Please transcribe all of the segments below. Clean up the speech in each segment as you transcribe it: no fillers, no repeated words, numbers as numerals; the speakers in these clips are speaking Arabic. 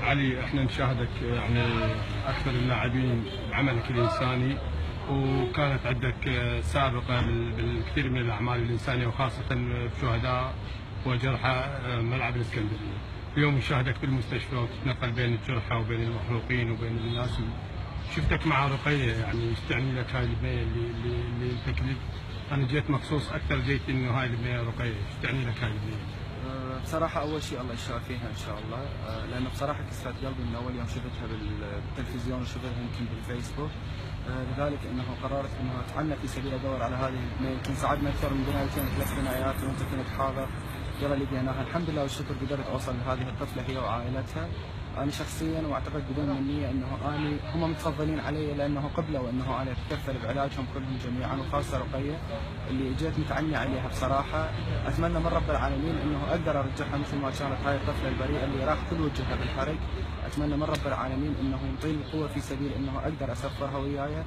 علي، احنا نشاهدك يعني اكثر اللاعبين بعملك الانساني، وكانت عندك سابقه بالكثير من الاعمال الانسانيه وخاصه بشهداء وجرحى ملعب الاسكندريه. اليوم نشاهدك بالمستشفى وتتنقل بين الجرحى وبين المحروقين وبين الناس. شفتك مع رقيه، يعني ايش تعني لك هاي البنيه اللي انت كنت؟ انا جيت مخصوص اكثر، جيت انه هاي البنيه رقيه، ايش تعني لك هاي البنيه؟ بصراحة أول شيء الله يشافيها إن شاء الله، لأنه بصراحة كسرت قلبي من أول يوم شفتها بالتلفزيون وشفتها يمكن بالفيسبوك. لذلك أنه قررت أنه أتعنى في سبيل أدور على هذه البنية. يمكن ساعدنا أكثر من بنايتين 3 بنايات وأنت كنت حاضر، يلا لقيناها الحمد لله والشكر. قدرت أوصل لهذه الطفلة هي وعائلتها. أنا شخصيا واعتقد بدون منية أنه هم متفضلين علي، لأنه قبلوا أنه أنا أتكفل بعلاجهم كلهم جميعا، وخاصة رقية اللي جيت متعني عليها بصراحة. أتمنى من رب العالمين أنه أقدر أرجعها مثل ما كانت هاي الطفلة البريئة اللي راح كل وجهها بالحرق. أتمنى من رب العالمين أنه يعطيني القوة في سبيل أنه أقدر أسفرها وياي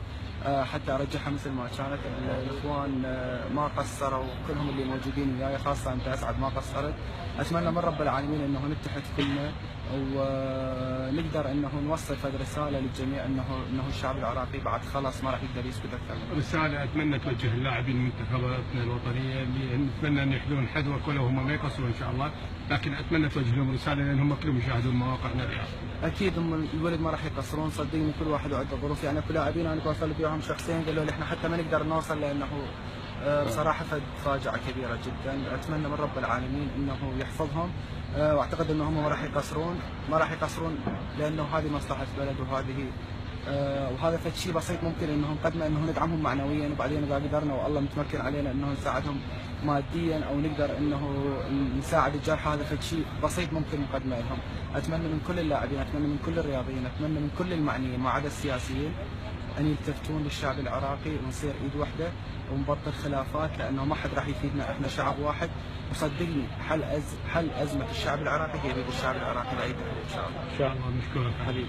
حتى أرجعها مثل ما كانت. الإخوان ما قصروا، كلهم اللي موجودين وياي، خاصة أنت أسعد ما قصرت. أتمنى من رب العالمين أنه نتحد كلنا ونقدر انه نوصل فد رساله للجميع انه الشعب العراقي بعد خلاص ما راح يقدر يسكت اكثر. رساله اتمنى توجه اللاعبين منتخباتنا الوطنيه اللي نتمنى ان يحذون حذوك ولو هم ما يقصروا ان شاء الله، لكن اتمنى توجه لهم رساله لان هم كلهم يشاهدون مواقعنا الرياضيه. اكيد هم الولد ما راح يقصرون، صدقني كل واحد وعنده ظروف. يعني كل لاعبين انا تواصلت وياهم شخصيا قالوا لي احنا حتى ما نقدر نوصل لانه بصراحه فاجعه كبيره جدا. اتمنى من رب العالمين انه يحفظهم، واعتقد انهم ما راح يقصرون لانه هذه مصلحه بلد، وهذا فد شيء بسيط ممكن انه نقدمه، انه ندعمهم معنويا، وبعدين اذا قدرنا والله متمكن علينا انه نساعدهم ماديا او نقدر انه نساعد الجرحى، هذا فد شيء بسيط ممكن نقدمه لهم. اتمنى من كل اللاعبين، اتمنى من كل الرياضيين، اتمنى من كل المعنيين ما عدا السياسيين ان يلتفتون للشعب العراقي ونصير ايد واحده ونبطل خلافات، لانه ما حد راح يفيدنا، احنا شعب واحد. وصدقني حل ازمه الشعب العراقي هي بيد الشعب العراقي بعيد ان شاء الله. ان شاء الله. نشكرك حبيبي.